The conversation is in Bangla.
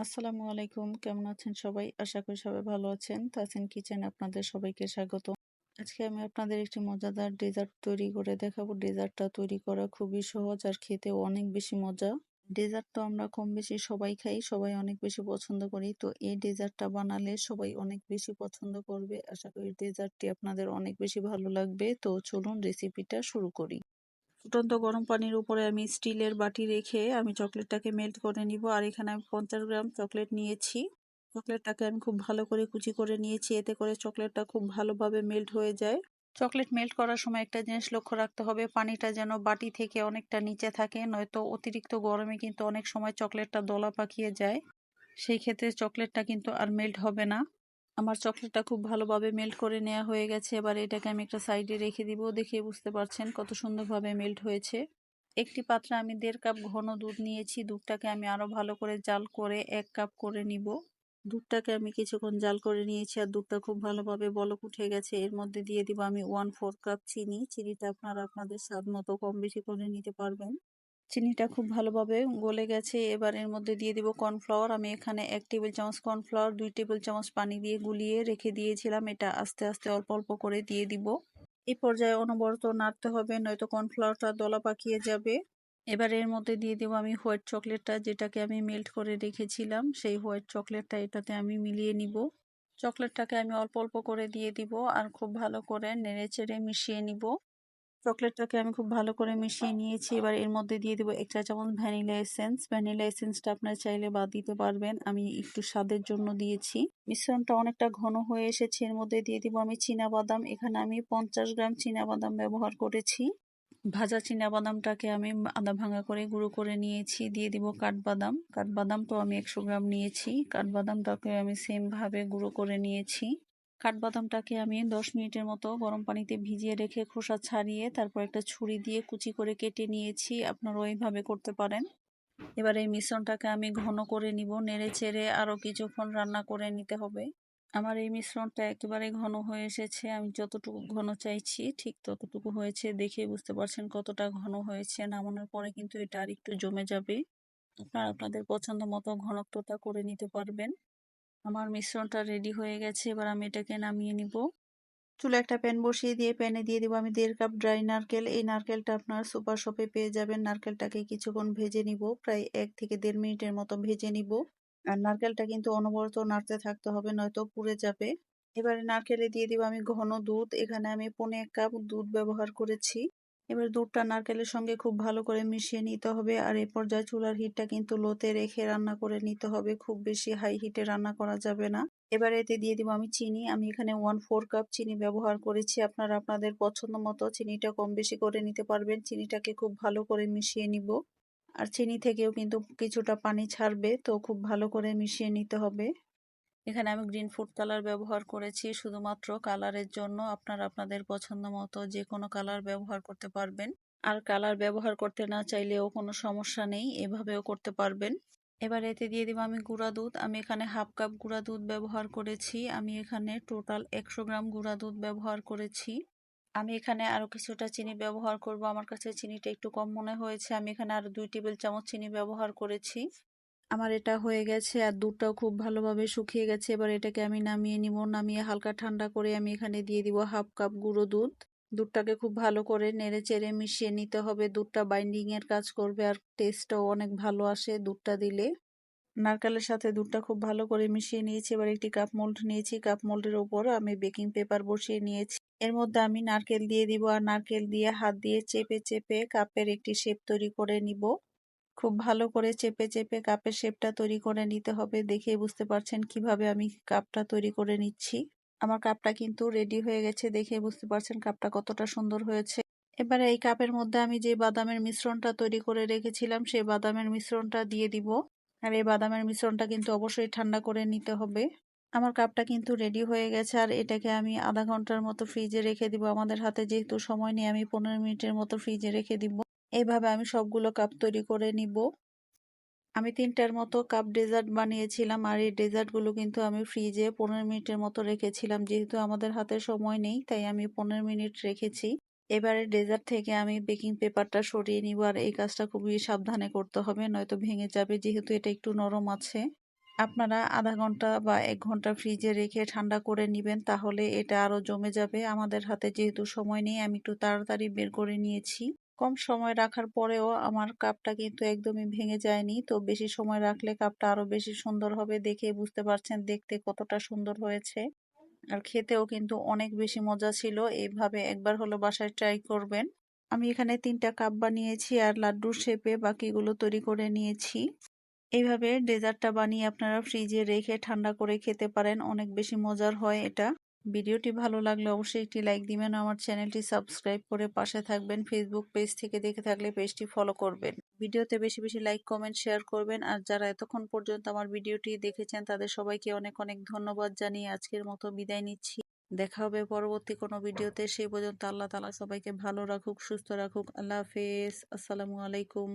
আসসালামু আলাইকুম। কেমন আছেন সবাই? আশা করি সবাই ভালো আছেন। তাসিন কিচেনে আপনাদের সবাইকে স্বাগত। আজকে আমি আপনাদের একটি মজাদার ডেজার্ট তৈরি করে দেখাবো। ডেজার্টটা তৈরি করা খুবই সহজ আর খেতেও অনেক বেশি মজা। ডেজার্ট তো আমরা কম বেশি সবাই খাই, সবাই অনেক বেশি পছন্দ করি। তো এই ডেজার্টটা বানালে সবাই অনেক বেশি পছন্দ করবে। আশা করি ডেজার্টটি আপনাদের অনেক বেশি ভালো লাগবে। তো চলুন রেসিপিটা শুরু করি। ফুটন্ত গরম পানির উপরে আমি স্টিলের বাটি রেখে আমি চকলেটটাকে মেল্ট করে নিব। আর এখানে আমি 50 গ্রাম চকলেট নিয়েছি। চকলেটটাকে আমি খুব ভালো করে কুচি করে নিয়েছি, এতে করে চকলেটটা খুব ভালোভাবে মেল্ট হয়ে যায়। চকলেট মেল্ট করার সময় একটা জিনিস লক্ষ্য রাখতে হবে, পানিটা যেন বাটি থেকে অনেকটা নিচে থাকে, নয়তো অতিরিক্ত গরমে কিন্তু অনেক সময় চকলেটটা দলা পাকিয়ে যায়। সেই ক্ষেত্রে চকলেটটা কিন্তু আর মেল্ট হবে না। আমার চকলেটটা খুব ভালোভাবে মেল্ট করে নেওয়া হয়ে গেছে। এবার এটাকে আমি একটা সাইডে রেখে দিব। দেখে বুঝতে পারছেন কত সুন্দরভাবে মেল্ট হয়েছে। একটি পাত্রে আমি 1.5 কাপ ঘন দুধ নিয়েছি। দুধটাকে আমি আরো ভালো করে জাল করে 1 কাপ করে নিব। দুধটাকে আমি কিছুক্ষণ জাল করে নিয়েছি আর দুধটা খুব ভালোভাবে বলক উঠে গেছে। এর মধ্যে দিয়ে দিব আমি 1/4 কাপ চিনি। চিনিটা আপনারা আপনাদের স্বাদ মতো কম বেশি করে নিতে পারবেন। চিনিটা খুব ভালোভাবে গলে গেছে। এবার এর মধ্যে দিয়ে দিব কর্নফ্লাওয়ার। আমি এখানে 1 টেবিল চামচ কর্নফ্লাওয়ার 2 টেবিল চামচ পানি দিয়ে গুলিয়ে রেখে দিয়েছিলাম। এটা আস্তে আস্তে অল্প অল্প করে দিয়ে দিব। এই পর্যায়ে অনবরত নাড়তে হবে, নয়তো কর্নফ্লাওয়ারটা দলা পাকিয়ে যাবে। এবার এর মধ্যে দিয়ে দেব আমি হোয়াইট চকলেটটা, যেটাকে আমি মেল্ট করে রেখেছিলাম। সেই হোয়াইট চকলেটটা এটাতে আমি মিলিয়ে নিব। চকলেটটাকে আমি অল্প অল্প করে দিয়ে দিব আর খুব ভালো করে নেড়ে চেড়ে মিশিয়ে নিব। চকলেটটাকে আমি খুব ভালো করে মিশিয়ে নিয়েছি। এবার এর মধ্যে দিয়ে দেবো 1 চা চামচ ভ্যানিলা এসেন্স। ভ্যানিলা এসেন্সটা আপনারা চাইলে বাদ দিতে পারবেন, আমি একটু স্বাদের জন্য দিয়েছি। মিশ্রণটা অনেকটা ঘন হয়ে এসেছে। এর মধ্যে দিয়ে দিব আমি চীনাবাদাম। এখানে আমি 50 গ্রাম চীনাবাদাম ব্যবহার করেছি। ভাজা চীনাবাদামটাকে আমি আধা ভাঙা করে গুঁড়ো করে নিয়েছি। দিয়ে দিব কাঠবাদাম। কাঠবাদামটাও আমি 100 গ্রাম নিয়েছি। কাঠবাদামটাকে আমি সেম ভাবে গুঁড়ো করে নিয়েছি। কাঠবাদামটাকে আমি 10 মিনিটের মতো গরম পানিতে ভিজিয়ে রেখে খোসা ছাড়িয়ে তারপর একটা ছুরি দিয়ে কুচি করে কেটে নিয়েছি। আপনারা ওইভাবে করতে পারেন। এবার এই মিশ্রণটাকে আমি ঘন করে নিব। নেড়ে চেড়ে আরো কিছুক্ষণ রান্না করে নিতে হবে। আমার এই মিশ্রণটা একেবারে ঘন হয়ে এসেছে। আমি যতটুকু ঘন চাইছি ঠিক ততটুকু হয়েছে। দেখে বুঝতে পারছেন কতটা ঘন হয়েছে। নামানোর পরে কিন্তু এটা আর একটু জমে যাবে। আপনারা আপনাদের পছন্দ মতো ঘনত্বটা করে নিতে পারবেন। আমার মিশ্রণটা রেডি হয়ে গেছে। এবার আমি এটাকে নামিয়ে নিব। চুলে একটা প্যান বসিয়ে দিয়ে প্যানে দিয়ে দিব আমি 1.5 কাপ ড্রাই নারকেল। এই নারকেলটা আপনার সুপার শপে পেয়ে যাবেন। নারকেলটাকে কিছুক্ষণ ভেজে নিব, প্রায় 1 থেকে 1.5 মিনিটের মতো ভেজে নিব। আর নারকেলটা কিন্তু অনবরত নাড়তে থাকতে হবে, নয়তো পুড়ে যাবে। এবারে নারকেলে দিয়ে দিব আমি ঘন দুধ। এখানে আমি 1.5 কাপ দুধ ব্যবহার করেছি। এবার দুধটা নারকেলের সঙ্গে খুব ভালো করে মিশিয়ে নিতে হবে। আর এই পর্যায়ে চুলার হিটটা কিন্তু লোতে রেখে রান্না করে নিতে হবে, খুব বেশি হাই হিটে রান্না করা যাবে না। এবার এতে দিয়ে দিব আমি চিনি। আমি এখানে 1/4 কাপ চিনি ব্যবহার করেছি। আপনারা আপনাদের পছন্দ মতো চিনিটা কম বেশি করে নিতে পারবেন। চিনিটাকে খুব ভালো করে মিশিয়ে নিব। আর চিনি থেকেও কিন্তু কিছুটা পানি ছাড়বে, তো খুব ভালো করে মিশিয়ে নিতে হবে। এখানে আমি গ্রিন ফুড কালার ব্যবহার করেছি শুধুমাত্র কালারের জন্য। আপনারা আপনাদের পছন্দ মতো যে কোনো কালার ব্যবহার করতে পারবেন। আর কালার ব্যবহার করতে না চাইলেও কোনো সমস্যা নেই, এভাবেও করতে পারবেন। এবার এতে দিয়ে দিব আমি গুঁড়া দুধ। আমি এখানে 1/2 কাপ গুঁড়া দুধ ব্যবহার করেছি। আমি এখানে টোটাল 100 গ্রাম গুঁড়া দুধ ব্যবহার করেছি। আমি এখানে আরো কিছুটা চিনি ব্যবহার করব। আমার কাছে চিনিটা একটু কম মনে হয়েছে, আমি এখানে আরো 2 টেবিল চামচ চিনি ব্যবহার করেছি। আমার এটা হয়ে গেছে আর দুধটাও খুব ভালোভাবে শুকিয়ে গেছে। এবার এটাকে আমি নামিয়ে নিব। নামিয়ে হালকা ঠান্ডা করে আমি এখানে দিয়ে দিব 1/2 কাপ গুঁড়ো দুধ। দুধটাকে খুব ভালো করে নেড়ে চেড়ে মিশিয়ে নিতে হবে। দুধটা বাইন্ডিং এর কাজ করবে আর টেস্টটাও অনেক ভালো আসে দুধটা দিলে। নারকেলের সাথে দুধটা খুব ভালো করে মিশিয়ে নিয়েছি। এবার একটি কাপ মোল্ড নিয়েছি। কাপ মোল্ডের উপর আমি বেকিং পেপার বসিয়ে নিয়েছি। এর মধ্যে আমি নারকেল দিয়ে দিব আর নারকেল দিয়ে হাত দিয়ে চেপে চেপে কাপের একটি শেপ তৈরি করে নিব। খুব ভালো করে চেপে চেপে কাপের শেপটা তৈরি করে নিতে হবে। দেখে বুঝতে পারছেন কিভাবে আমি কাপটা তৈরি করে নিচ্ছি। আমার কাপটা কিন্তু রেডি হয়ে গেছে। দেখে বুঝতে পারছেন কাপটা কতটা সুন্দর হয়েছে। এবারে এই কাপের মধ্যে আমি যে বাদামের মিশ্রণটা তৈরি করে রেখেছিলাম সেই বাদামের মিশ্রণটা দিয়ে দিব। আর এই বাদামের মিশ্রণটা কিন্তু অবশ্যই ঠান্ডা করে নিতে হবে। আমার কাপটা কিন্তু রেডি হয়ে গেছে আর এটাকে আমি আধা ঘন্টার মতো ফ্রিজে রেখে দিব। আমাদের হাতে যেহেতু সময় নেই, আমি 15 মিনিটের মতো ফ্রিজে রেখে দিব। এইভাবে আমি সবগুলো কাপ তৈরি করে নিব। আমি 3টার মতো কাপ ডেজার্ট বানিয়েছিলাম আর এই ডেজার্টগুলো কিন্তু আমি ফ্রিজে 15 মিনিটের মতো রেখেছিলাম। যেহেতু আমাদের হাতে সময় নেই তাই আমি 15 মিনিট রেখেছি। এবারে ডেজার্ট থেকে আমি বেকিং পেপারটা সরিয়ে নিব। আর এই কাজটা খুবই সাবধানে করতে হবে, নয়তো ভেঙে যাবে, যেহেতু এটা একটু নরম আছে। আপনারা আধা ঘন্টা বা ১ ঘন্টা ফ্রিজে রেখে ঠান্ডা করে নিবেন, তাহলে এটা আরো জমে যাবে। আমাদের হাতে যেহেতু সময় নেই, আমি একটু তাড়াতাড়ি বের করে নিয়েছি। কম সময় রাখার পরেও আমার কাপটা কিন্তু একদমই ভেঙে যায়নি। তো বেশি সময় রাখলে কাপটা আরো বেশি সুন্দর হবে। দেখেই বুঝতে পারছেন দেখতে কতটা সুন্দর হয়েছে। আর খেতেও কিন্তু অনেক বেশি মজা ছিল। এইভাবে একবার হলো বাসায় ট্রাই করবেন। আমি এখানে ৩ টা কাপ বানিয়েছি আর লাড্ডুর শেপে বাকিগুলো তৈরি করে নিয়েছি। এইভাবে ডেজার্টটা বানিয়ে আপনারা ফ্রিজে রেখে ঠান্ডা করে খেতে পারেন। অনেক বেশি মজার হয় এটা। ভিডিওটি ভালো লাগলে অবশ্যই একটি লাইক দিবেন। আমার চ্যানেলটি সাবস্ক্রাইব করে পাশে থাকবেন। ফেসবুক পেজ থেকে দেখে থাকলে পেজটি ফলো করবেন। ভিডিওতে বেশি বেশি লাইক, কমেন্ট, শেয়ার করবেন। আর যারা এতক্ষণ পর্যন্ত আমার ভিডিওটি দেখেছেন তাদের সবাইকে অনেক অনেক ধন্যবাদ জানিয়ে আজকের মতো বিদায় নিচ্ছি। দেখা হবে পরবর্তী কোনো ভিডিওতে। সেই পর্যন্ত আল্লাহ তাআলা সবাইকে ভালো রাখুক, সুস্থ রাখুক। আল্লাহ হাফেজ। আসসালামু আলাইকুম।